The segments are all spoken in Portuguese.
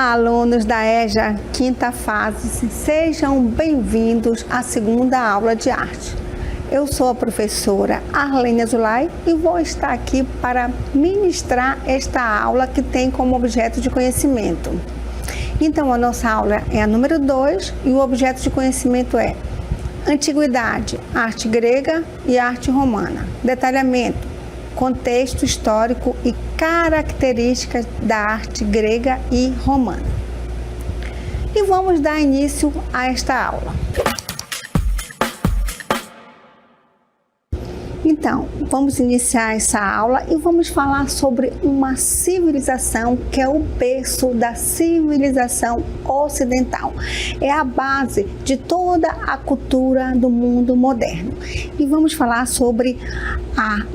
Olá, alunos da EJA, quinta fase, sejam bem-vindos à segunda aula de arte. Eu sou a professora Arlene Azulay e vou estar aqui para ministrar esta aula que tem como objeto de conhecimento. Então, a nossa aula é a número 2 e o objeto de conhecimento é Antiguidade, arte grega e arte romana. Detalhamento, contexto histórico e características da arte grega e romana. E vamos dar início a esta aula. Então, vamos iniciar essa aula e vamos falar sobre uma civilização que é o berço da civilização ocidental. É a base de toda a cultura do mundo moderno. E vamos falar sobre a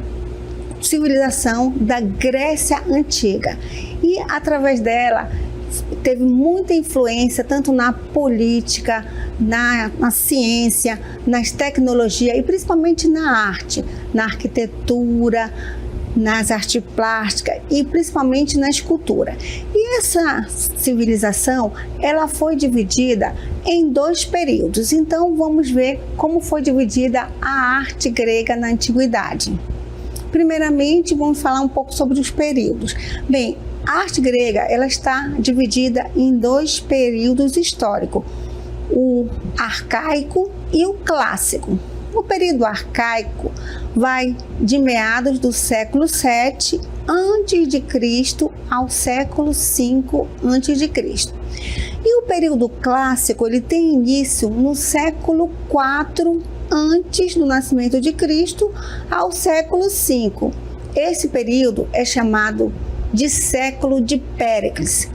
civilização da Grécia Antiga. E através dela teve muita influência tanto na política, na ciência, nas tecnologias e principalmente na arte, na arquitetura, nas artes plásticas e principalmente na escultura. E essa civilização, ela foi dividida em 2 períodos. Então vamos ver como foi dividida a arte grega na antiguidade. Primeiramente, vamos falar um pouco sobre os períodos. Bem, a arte grega ela está dividida em 2 períodos históricos, o arcaico e o clássico. O período arcaico vai de meados do século 7 a.C. ao século 5 a.C. E o período clássico ele tem início no século 4 antes do nascimento de Cristo ao século 5. Esse período é chamado de século de Péricles,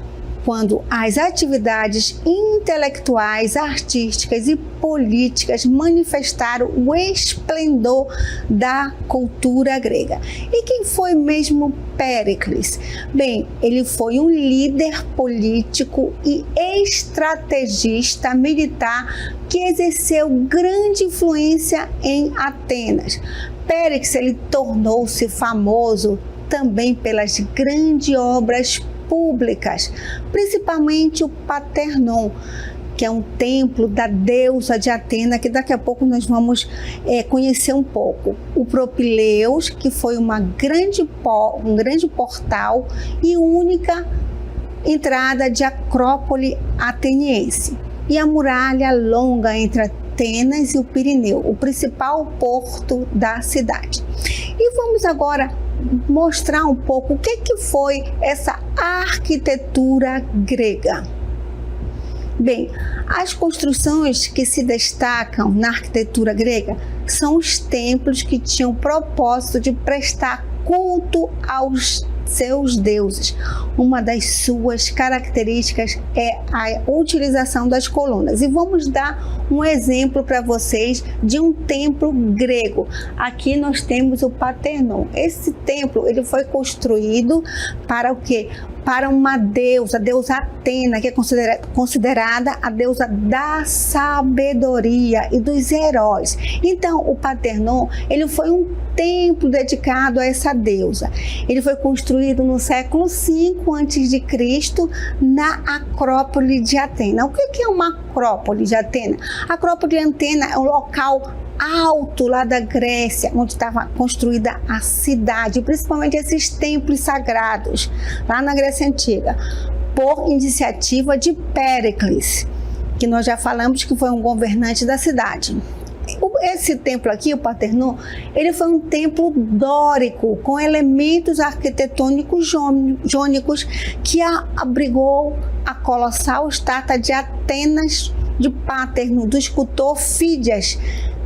quando as atividades intelectuais, artísticas e políticas manifestaram o esplendor da cultura grega. E quem foi mesmo Péricles? Bem, ele foi um líder político e estrategista militar que exerceu grande influência em Atenas. Péricles ele tornou-se famoso também pelas grandes obras públicas, principalmente o Partenon, que é um templo da deusa de Atena, que daqui a pouco nós vamos conhecer um pouco. O Propileus, que foi um grande portal e única entrada de Acrópole ateniense. E a muralha longa entre Atenas e o Pirineu, o principal porto da cidade. E vamos agora mostrar um pouco o que foi essa arquitetura grega. Bem, as construções que se destacam na arquitetura grega são os templos que tinham o propósito de prestar culto aos seus deuses. Uma das suas características é a utilização das colunas. E vamos dar um exemplo para vocês de um templo grego. Aqui nós temos o Partenon. Esse templo ele foi construído para o quê? Para uma deusa, a deusa Atena, que é considerada a deusa da sabedoria e dos heróis. Então, o Partenon, ele foi um templo dedicado a essa deusa. Ele foi construído no século 5 a.C. na Acrópole de Atena. O que é uma Acrópole de Atena? A Acrópole de Atena é um local alto lá da Grécia, onde estava construída a cidade, principalmente esses templos sagrados, lá na Grécia Antiga, por iniciativa de Péricles, que nós já falamos que foi um governante da cidade. Esse templo aqui, o Partenon, ele foi um templo dórico, com elementos arquitetônicos jônicos, que abrigou a colossal estátua de Atenas de Partenon, do escultor Fídias,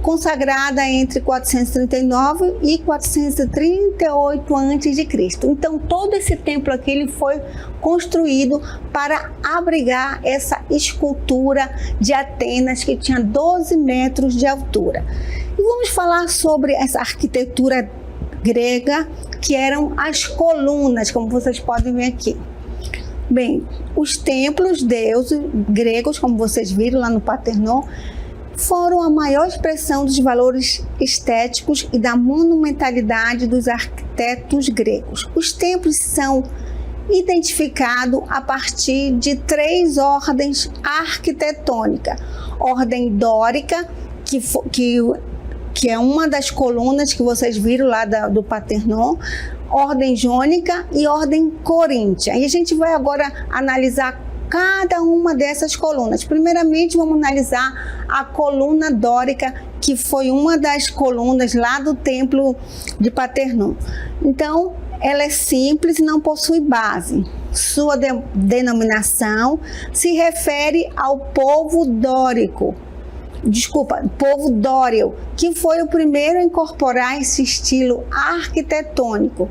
consagrada entre 439 e 438 a.C. Então, todo esse templo aqui ele foi construído para abrigar essa escultura de Atenas, que tinha 12 metros de altura. E vamos falar sobre essa arquitetura grega, que eram as colunas, como vocês podem ver aqui. Bem, os templos deuses gregos, como vocês viram lá no Partenon, foram a maior expressão dos valores estéticos e da monumentalidade dos arquitetos gregos. Os templos são identificado a partir de 3 ordens arquitetônicas. Ordem dórica, que é uma das colunas que vocês viram lá do Partenon, ordem jônica e ordem coríntia. E a gente vai agora analisar cada uma dessas colunas. Primeiramente, vamos analisar a coluna dórica, que foi uma das colunas lá do templo de Partenon. Então, ela é simples e não possui base. Sua denominação se refere ao povo dórico. Povo dóreo, que foi o primeiro a incorporar esse estilo arquitetônico.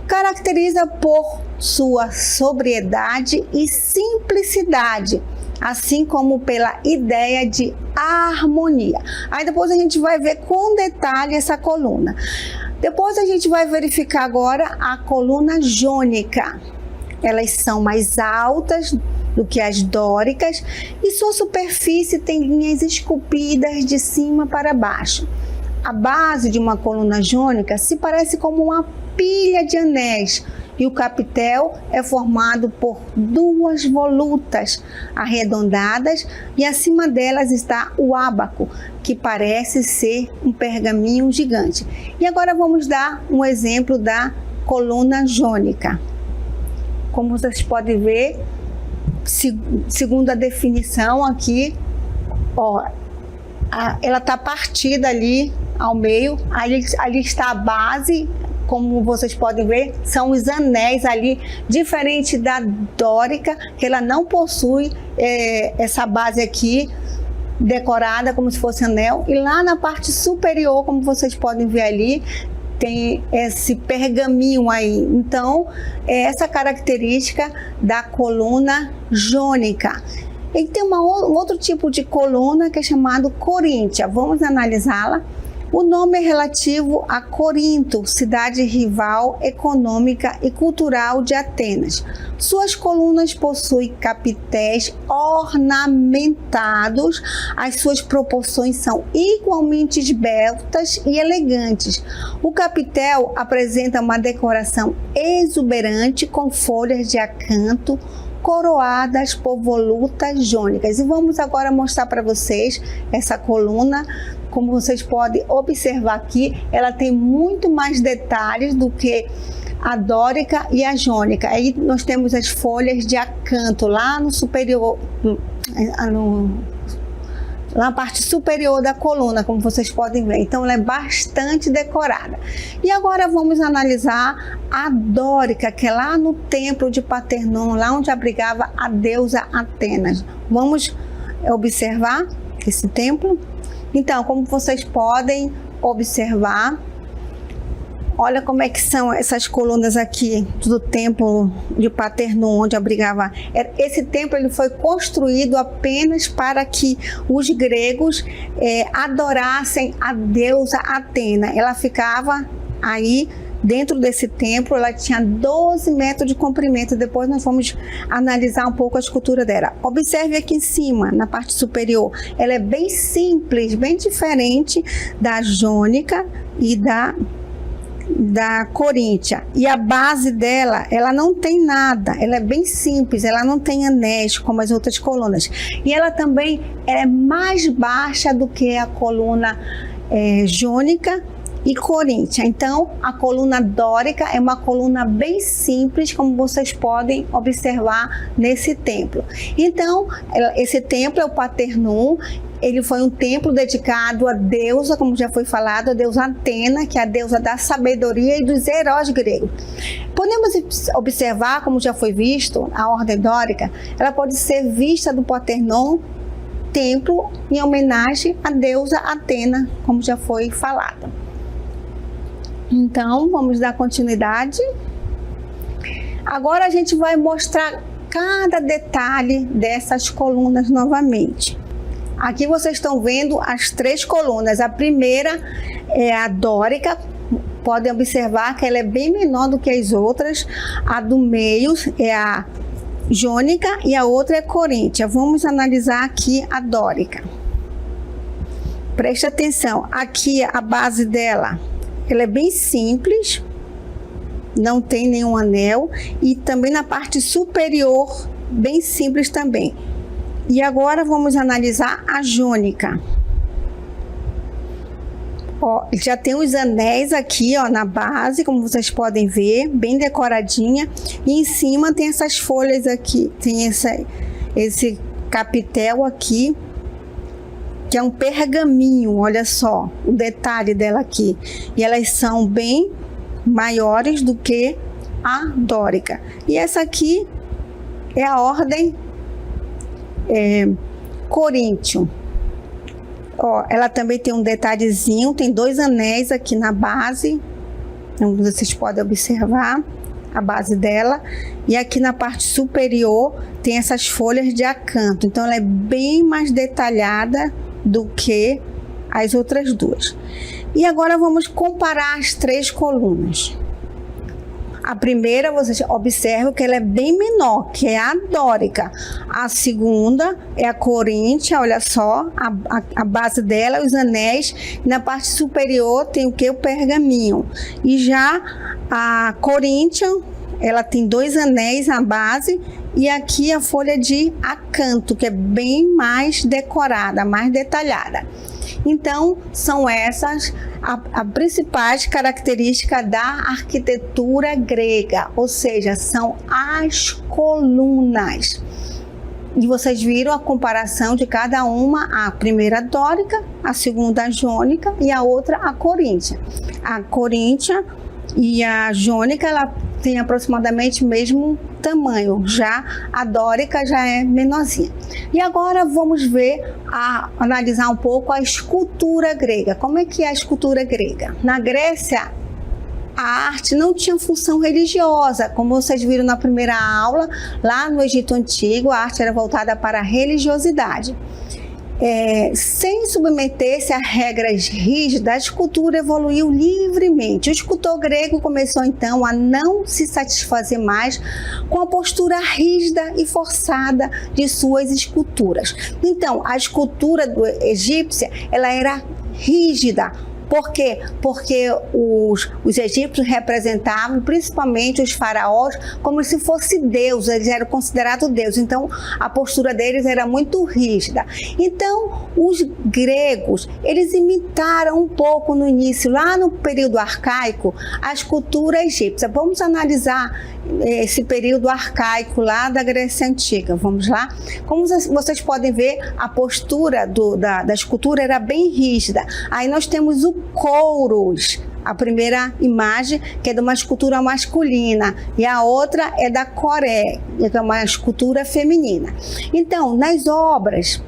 Caracteriza por sua sobriedade e simplicidade, assim como pela ideia de harmonia. Aí depois a gente vai ver com detalhe essa coluna. Depois a gente vai verificar agora a coluna jônica. Elas são mais altas do que as dóricas e sua superfície tem linhas esculpidas de cima para baixo. A base de uma coluna jônica se parece como uma pilha de anéis e o capitel é formado por 2 volutas arredondadas e acima delas está o ábaco, que parece ser um pergaminho gigante. E agora vamos dar um exemplo da coluna jônica. Como vocês podem ver, segundo a definição aqui, ela está partida ali ao meio, ali está a base. Como vocês podem ver, são os anéis ali, diferente da dórica, que ela não possui essa base aqui decorada como se fosse anel. E lá na parte superior, como vocês podem ver ali, tem esse pergaminho aí. Então, é essa característica da coluna jônica. E tem um outro tipo de coluna que é chamado coríntia. Vamos analisá-la. O nome é relativo a Corinto, cidade rival econômica e cultural de Atenas. Suas colunas possuem capitéis ornamentados, as suas proporções são igualmente esbeltas e elegantes. O capitel apresenta uma decoração exuberante com folhas de acanto, coroadas por volutas jônicas. E vamos agora mostrar para vocês essa coluna. Como vocês podem observar aqui, ela tem muito mais detalhes do que a dórica e a jônica. Aí nós temos as folhas de acanto lá no superior, na parte superior da coluna, como vocês podem ver. Então ela é bastante decorada. E agora vamos analisar a dórica, que é lá no templo de Partenon, lá onde abrigava a deusa Atenas. Vamos observar esse templo? Então, como vocês podem observar, olha como é que são essas colunas aqui do templo de Partenon, onde abrigava. Esse templo ele foi construído apenas para que os gregos adorassem a deusa Atena. Ela ficava aí dentro desse templo, ela tinha 12 metros de comprimento. Depois nós vamos analisar um pouco a escultura dela. Observe aqui em cima, na parte superior. Ela é bem simples, bem diferente da jônica e da coríntia. E a base dela, ela não tem nada. Ela é bem simples, ela não tem anéis como as outras colunas. E ela também é mais baixa do que a coluna jônica e coríntia. Então, a coluna dórica é uma coluna bem simples, como vocês podem observar nesse templo. Então, esse templo é o Partenon. Ele foi um templo dedicado à deusa, como já foi falado, a deusa Atena, que é a deusa da sabedoria e dos heróis gregos. Podemos observar, como já foi visto, a ordem dórica, ela pode ser vista do Partenon, templo em homenagem à deusa Atena, como já foi falado. Então, vamos dar continuidade. Agora a gente vai mostrar cada detalhe dessas colunas novamente. Aqui vocês estão vendo as 3 colunas. A primeira é a dórica. Podem observar que ela é bem menor do que as outras. A do meio é a jônica e a outra é coríntia. Vamos analisar aqui a dórica. Preste atenção. Aqui a base dela, ela é bem simples. não tem nenhum anel, e também na parte superior, bem simples também. E agora vamos analisar a jônica. Ó, já tem os anéis aqui, ó, na base, como vocês podem ver, bem decoradinha. E em cima tem essas folhas aqui, tem esse capitel aqui, que é um pergaminho, olha só o detalhe dela aqui. E elas são bem maiores do que a dórica. E essa aqui é a ordem Coríntio. Ó, ela também tem um detalhezinho, tem 2 anéis aqui na base, então vocês podem observar a base dela. E aqui na parte superior tem essas folhas de acanto, então ela é bem mais detalhada do que as outras duas. E agora vamos comparar as 3 colunas. A primeira, vocês observam que ela é bem menor, que é a dórica. A segunda é a coríntia, olha só, a base dela, os anéis. E na parte superior tem o que? O pergaminho. E já a coríntia, ela tem 2 anéis na base. E aqui a folha de acanto, que é bem mais decorada, mais detalhada. Então, são essas as principais características da arquitetura grega, ou seja, são as colunas. E vocês viram a comparação de cada uma, a primeira dórica, a segunda a jônica e a outra a coríntia. A coríntia e a jônica, ela tem aproximadamente o mesmo tamanho, já a dórica já é menorzinha. E agora vamos analisar um pouco a escultura grega. Como é que é a escultura grega? Na Grécia, a arte não tinha função religiosa, como vocês viram na primeira aula. Lá no Egito Antigo, a arte era voltada para a religiosidade. Sem submeter-se a regras rígidas, a escultura evoluiu livremente. O escultor grego começou então a não se satisfazer mais com a postura rígida e forçada de suas esculturas. Então, a escultura egípcia, ela era rígida. Por quê? Porque os egípcios representavam, principalmente os faraós, como se fosse Deus, eles eram considerados Deus, então a postura deles era muito rígida. Então, os gregos, eles imitaram um pouco no início, lá no período arcaico, a escultura egípcia. Vamos analisar esse período arcaico lá da Grécia Antiga, vamos lá? Como vocês podem ver, a postura da escultura era bem rígida. Aí nós temos o Kouros, a primeira imagem, que é de uma escultura masculina, e a outra é da Coré, que é uma escultura feminina. Então, nas obras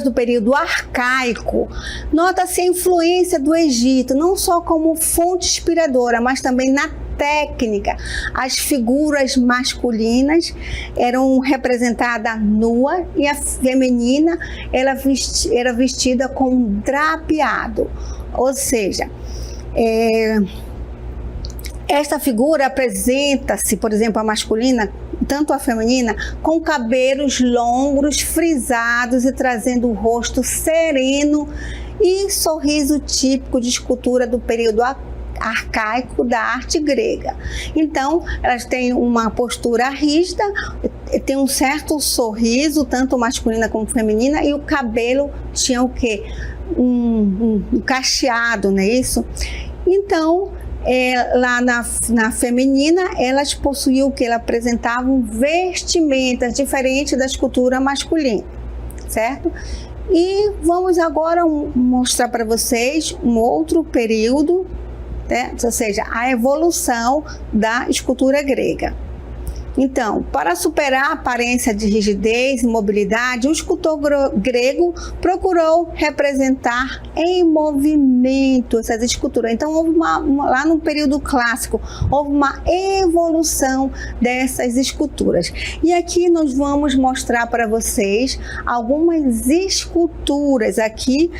do período arcaico, nota-se a influência do Egito, não só como fonte inspiradora, mas também na técnica. As figuras masculinas eram representadas nua e a feminina era vestida com um drapeado. Ou seja, esta figura apresenta-se, por exemplo, a masculina, tanto a feminina, com cabelos longos, frisados e trazendo o rosto sereno e sorriso típico de escultura do período arcaico da arte grega. Então, elas têm uma postura rígida, tem um certo sorriso, tanto masculina como feminina, e o cabelo tinha o quê? Um cacheado, não é isso? Então, lá na feminina, elas possuíam o que? Elas apresentavam vestimentas diferentes da escultura masculina, certo? E vamos agora mostrar para vocês um outro período, né? Ou seja, a evolução da escultura grega. Então, para superar a aparência de rigidez e mobilidade, o escultor grego procurou representar em movimento essas esculturas. Então, houve lá no período clássico, houve uma evolução dessas esculturas. E aqui nós vamos mostrar para vocês algumas esculturas aqui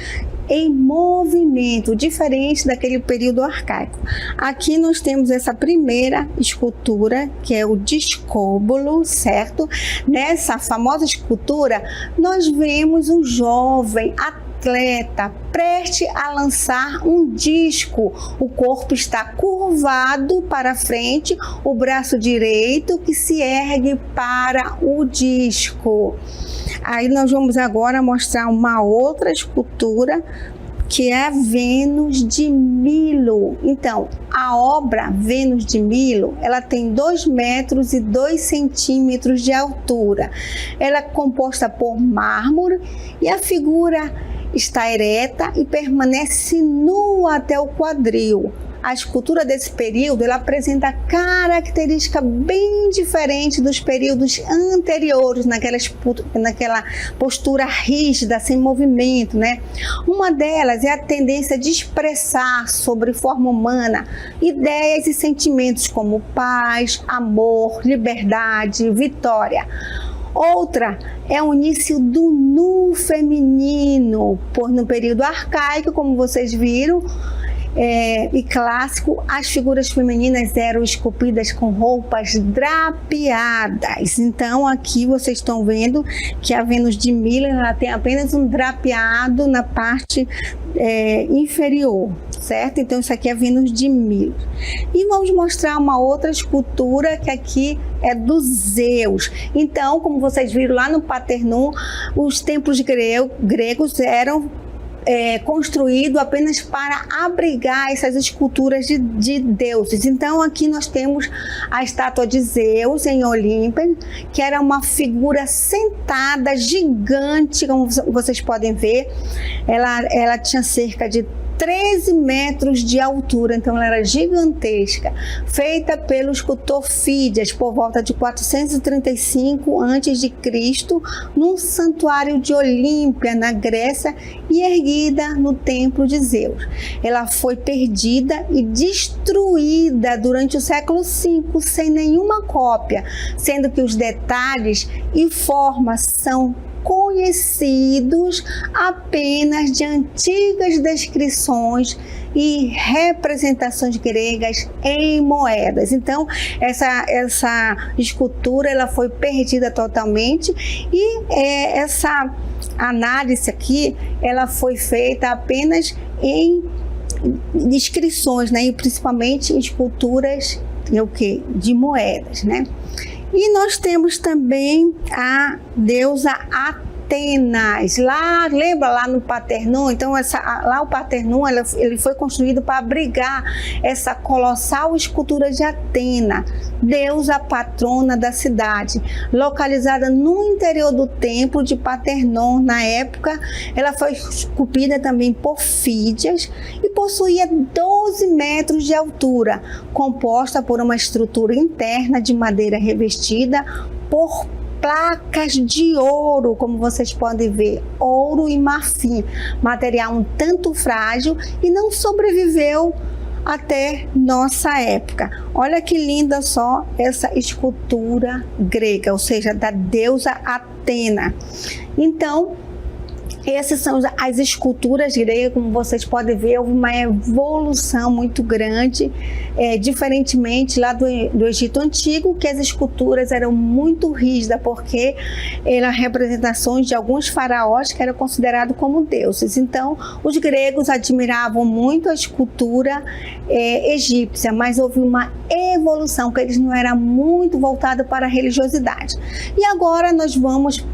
em movimento, diferente daquele período arcaico. Aqui nós temos essa primeira escultura, que é o Discóbulo, certo? Nessa famosa escultura, nós vemos um jovem atleta preste a lançar um disco. O corpo está curvado para frente, o braço direito que se ergue para o disco. Aí nós vamos agora mostrar uma outra escultura, que é a Vênus de Milo. Então, a obra Vênus de Milo, ela tem 2 metros e 2 centímetros de altura. Ela é composta por mármore e a figura está ereta e permanece nua até o quadril. A escultura desse período, ela apresenta característica bem diferente dos períodos anteriores, naquela postura rígida, sem movimento, né? Uma delas é a tendência de expressar sobre forma humana ideias e sentimentos como paz, amor, liberdade, vitória. Outra é o início do nu feminino, pois no período arcaico, como vocês viram, e clássico, as figuras femininas eram esculpidas com roupas drapeadas. Então aqui vocês estão vendo que a Vênus de Milo, ela tem apenas um drapeado na parte inferior, certo? Então isso aqui é a Vênus de Milo. E vamos mostrar uma outra escultura que aqui é do Zeus. Então, como vocês viram lá no Partenon, os templos gregos eram construído apenas para abrigar essas esculturas de deuses. Então aqui nós temos a estátua de Zeus em Olímpia, que era uma figura sentada, gigante, como vocês podem ver. Ela tinha cerca de 13 metros de altura, então ela era gigantesca, feita pelo escultor Fídias por volta de 435 a.C., num santuário de Olímpia, na Grécia, e erguida no templo de Zeus. Ela foi perdida e destruída durante o século V, sem nenhuma cópia, sendo que os detalhes e formas são conhecidos apenas de antigas descrições e representações gregas em moedas. Então essa escultura ela foi perdida totalmente, e essa análise aqui ela foi feita apenas em inscrições, né, e principalmente em esculturas de moedas, né? E nós temos também a deusa Atenas. Lembra lá no Partenon? Então lá o Partenon ele foi construído para abrigar essa colossal escultura de Atena, deusa patrona da cidade, localizada no interior do templo de Partenon. Na época, ela foi esculpida também por Fídias e possuía 12 metros de altura, composta por uma estrutura interna de madeira revestida por placas de ouro, como vocês podem ver, ouro e marfim, material um tanto frágil e não sobreviveu até nossa época. Olha que linda só essa escultura grega, ou seja, da deusa Atena. Então, essas são as esculturas gregas. Como vocês podem ver, houve uma evolução muito grande, diferentemente lá do Egito Antigo, que as esculturas eram muito rígidas, porque eram representações de alguns faraós que eram considerados como deuses. Então, os gregos admiravam muito a escultura egípcia, mas houve uma evolução, porque eles não eram muito voltados para a religiosidade. E agora nós vamos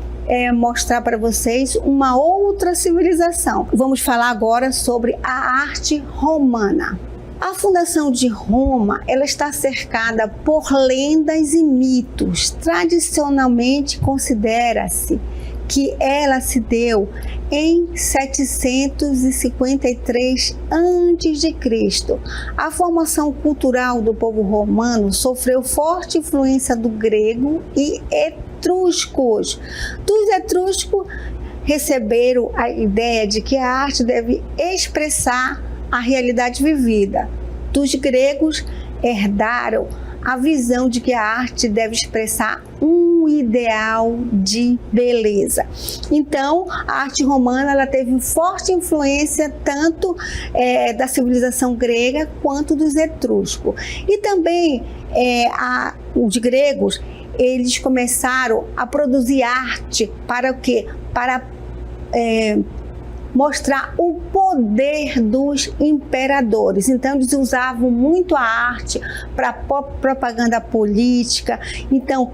mostrar para vocês uma outra civilização. Vamos falar agora sobre a arte romana. A fundação de Roma, ela está cercada por lendas e mitos. Tradicionalmente considera-se que ela se deu em 753 a.C. A formação cultural do povo romano sofreu forte influência do grego e etruscos. Dos etruscos receberam a ideia de que a arte deve expressar a realidade vivida. Dos gregos herdaram a visão de que a arte deve expressar um ideal de beleza. Então, a arte romana ela teve forte influência tanto da civilização grega quanto dos etruscos. E também os gregos, eles começaram a produzir arte para o quê? Para mostrar o poder dos imperadores. Então, eles usavam muito a arte para propaganda política. Então,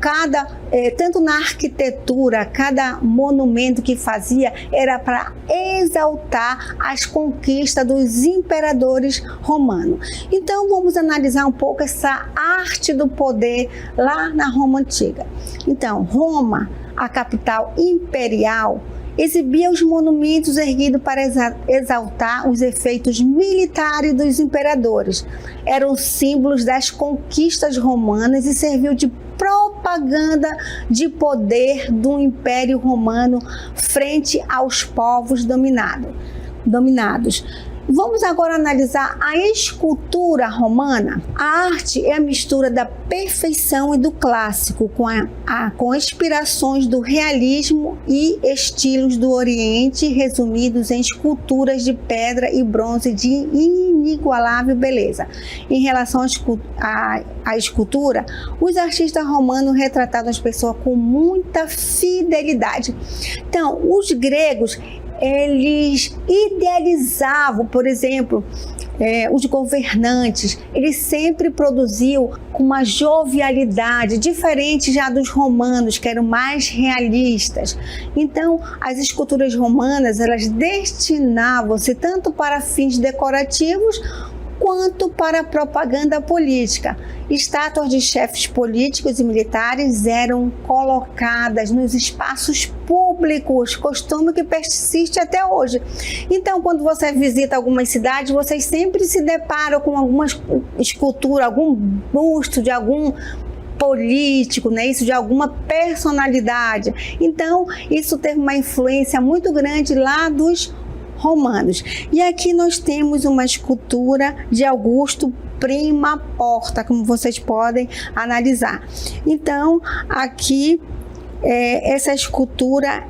tanto na arquitetura, cada monumento que fazia era para exaltar as conquistas dos imperadores romanos. Então, vamos analisar um pouco essa arte do poder lá na Roma Antiga. Então, Roma, a capital imperial, exibia os monumentos erguidos para exaltar os efeitos militares dos imperadores. Eram símbolos das conquistas romanas e serviu de propaganda de poder do Império Romano frente aos povos dominados. Vamos agora analisar a escultura romana. A arte é a mistura da perfeição e do clássico, com inspirações do realismo e estilos do Oriente, resumidos em esculturas de pedra e bronze de inigualável beleza. Em relação à escultura, os artistas romanos retratavam as pessoas com muita fidelidade. Então, os gregos, eles idealizavam, por exemplo, os governantes. Eles sempre produziam com uma jovialidade, diferente já dos romanos, que eram mais realistas. Então, as esculturas romanas, elas destinavam-se tanto para fins decorativos, quanto para propaganda política. Estátuas de chefes políticos e militares eram colocadas nos espaços públicos, costume que persiste até hoje. Então, quando você visita algumas cidades, vocês sempre se deparam com alguma escultura, algum busto de algum político, né? Isso de alguma personalidade. Então, isso teve uma influência muito grande lá dos romanos. E aqui nós temos uma escultura de Augusto Prima Porta, como vocês podem analisar. Então, aqui essa escultura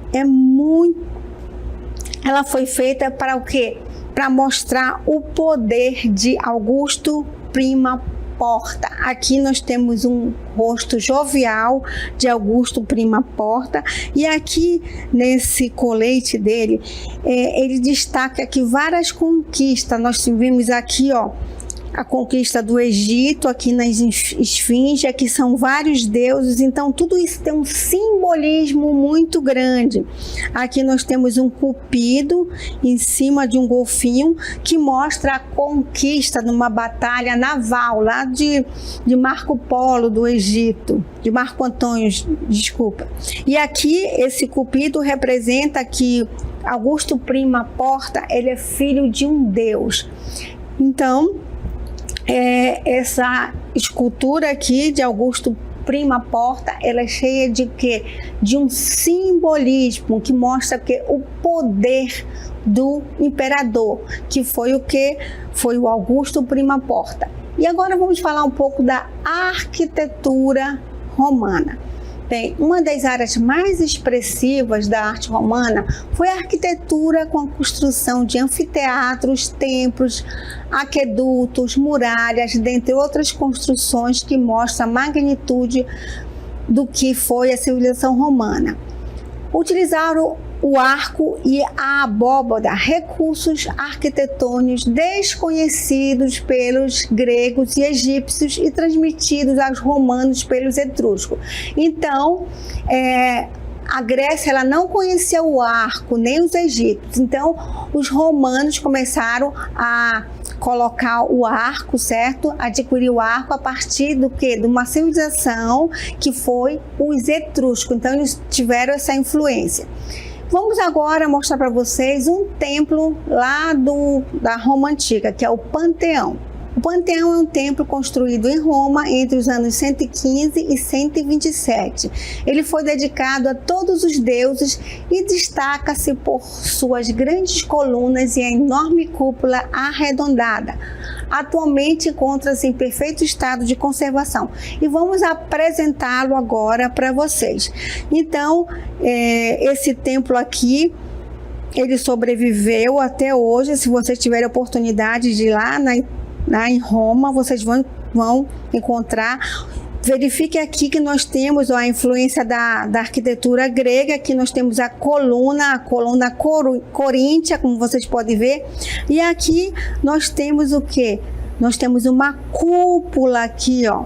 ela foi feita para o quê? Para mostrar o poder de Augusto Prima Porta. Aqui nós temos um rosto jovial de Augusto Prima Porta, e aqui nesse colete dele, ele destaca aqui várias conquistas. Nós vimos aqui, ó, a conquista do Egito, aqui nas esfinges, aqui são vários deuses, então tudo isso tem um simbolismo muito grande. Aqui nós temos um cupido em cima de um golfinho, que mostra a conquista numa batalha naval, lá de Marco Polo do Egito, de Marco Antônio, desculpa. E aqui esse cupido representa que Augusto Prima Porta, ele é filho de um deus. Então, essa escultura aqui de Augusto Prima Porta, ela é cheia de quê? De um simbolismo que mostra que o poder do imperador, que foi o que? Foi o Augusto Prima Porta. E agora vamos falar um pouco da arquitetura romana. Bem, uma das áreas mais expressivas da arte romana foi a arquitetura, com a construção de anfiteatros, templos, aquedutos, muralhas, dentre outras construções que mostram a magnitude do que foi a civilização romana. Utilizaram o arco e a abóbada, recursos arquitetônicos desconhecidos pelos gregos e egípcios e transmitidos aos romanos pelos etruscos. Então, a Grécia, ela não conhecia o arco, nem os egípcios. Então, os romanos começaram a colocar o arco, certo? Adquirir o arco a partir do quê? De uma civilização que foi os etruscos. Então, eles tiveram essa influência. Vamos agora mostrar para vocês um templo lá da Roma Antiga, que é o Panteão. O Panteão é um templo construído em Roma entre os anos 115 e 127. Ele foi dedicado a todos os deuses e destaca-se por suas grandes colunas e a enorme cúpula arredondada. Atualmente encontra-se em perfeito estado de conservação e vamos apresentá-lo agora para vocês. Então, esse templo aqui, ele sobreviveu até hoje. Se vocês tiverem a oportunidade de ir lá em Roma, vocês vão encontrar Verifique aqui que nós temos a influência da arquitetura grega, aqui nós temos a coluna coríntia, como vocês podem ver, e aqui nós temos o que? Nós temos uma cúpula aqui, ó,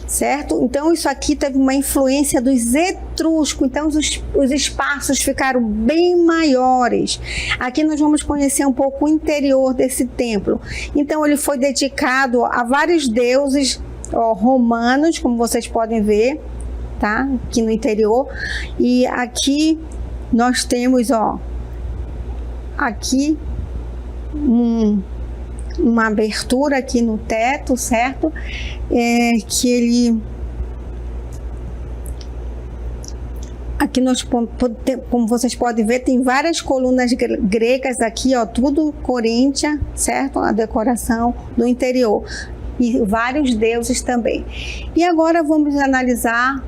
certo? Então isso aqui teve uma influência dos etruscos, então os espaços ficaram bem maiores. Aqui nós vamos conhecer um pouco o interior desse templo. Então ele foi dedicado a vários deuses romanos, como vocês podem ver, tá? Aqui no interior. E aqui nós temos, ó, aqui uma abertura aqui no teto, certo? Que ele... Aqui nós, como vocês podem ver, tem várias colunas gregas aqui, ó, tudo coríntia, certo? A decoração do interior. E vários deuses também. E agora vamos analisar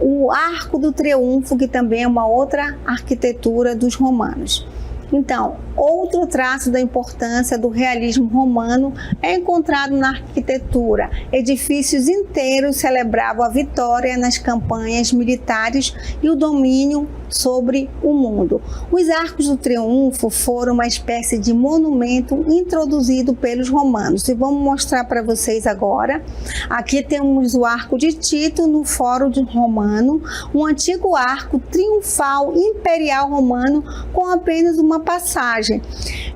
o Arco do Triunfo, que também é uma outra arquitetura dos romanos. Então, outro traço da importância do realismo romano é encontrado na arquitetura. Edifícios inteiros celebravam a vitória nas campanhas militares e o domínio sobre o mundo. Os Arcos do Triunfo foram uma espécie de monumento introduzido pelos romanos. E vamos mostrar para vocês agora. Aqui temos o Arco de Tito no Fórum Romano, um antigo arco triunfal imperial romano com apenas uma passagem.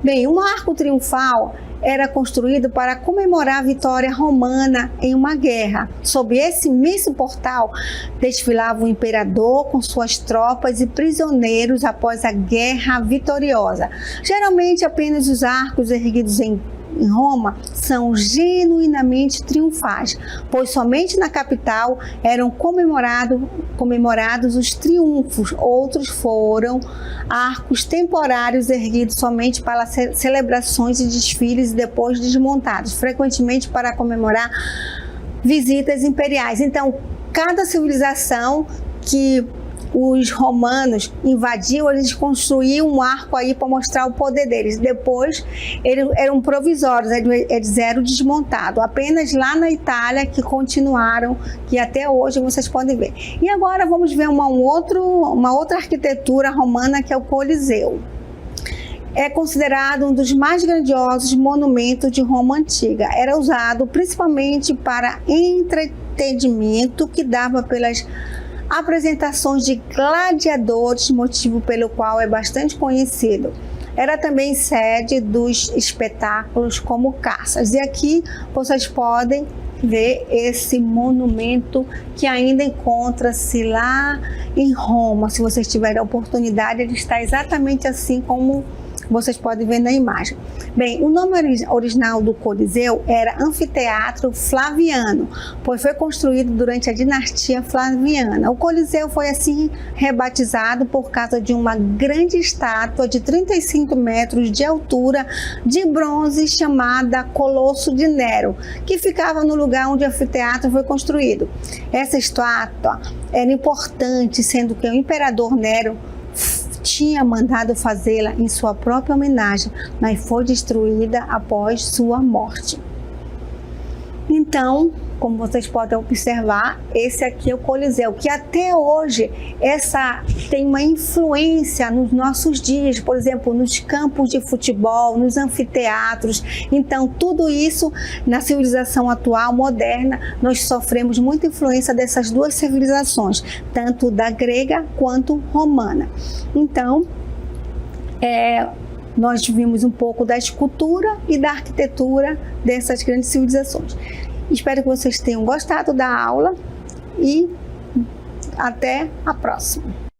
Bem, um arco triunfal era construído para comemorar a vitória romana em uma guerra. Sob esse imenso portal desfilava o imperador com suas tropas e prisioneiros após a guerra vitoriosa. Geralmente apenas os arcos erguidos em Roma são genuinamente triunfais, pois somente na capital eram comemorados os triunfos. Outros foram arcos temporários erguidos somente para celebrações e desfiles e depois desmontados, frequentemente para comemorar visitas imperiais. Então, cada civilização que os romanos invadiam, eles construíam um arco aí para mostrar o poder deles. Depois, eles eram provisórios, eles eram desmontados. Apenas lá na Itália que continuaram, que até hoje vocês podem ver. E agora vamos ver uma outra arquitetura romana, que é o Coliseu. É considerado um dos mais grandiosos monumentos de Roma antiga. Era usado principalmente para entretenimento, que dava pelas apresentações de gladiadores, motivo pelo qual é bastante conhecido. Era também sede dos espetáculos como caças. E aqui vocês podem ver esse monumento que ainda encontra-se lá em Roma. Se vocês tiverem a oportunidade, ele está exatamente assim como vocês podem ver na imagem. Bem, o nome original do Coliseu era Anfiteatro Flaviano, pois foi construído durante a dinastia Flaviana. O Coliseu foi assim rebatizado por causa de uma grande estátua de 35 metros de altura de bronze chamada Colosso de Nero, que ficava no lugar onde o anfiteatro foi construído. Essa estátua era importante, sendo que o imperador Nero tinha mandado fazê-la em sua própria homenagem, mas foi destruída após sua morte. Então, como vocês podem observar, esse aqui é o Coliseu, que até hoje tem uma influência nos nossos dias, por exemplo, nos campos de futebol, nos anfiteatros. Então, tudo isso na civilização atual, moderna, nós sofremos muita influência dessas duas civilizações, tanto da grega quanto romana. Então, nós vimos um pouco da escultura e da arquitetura dessas grandes civilizações. Espero que vocês tenham gostado da aula e até a próxima.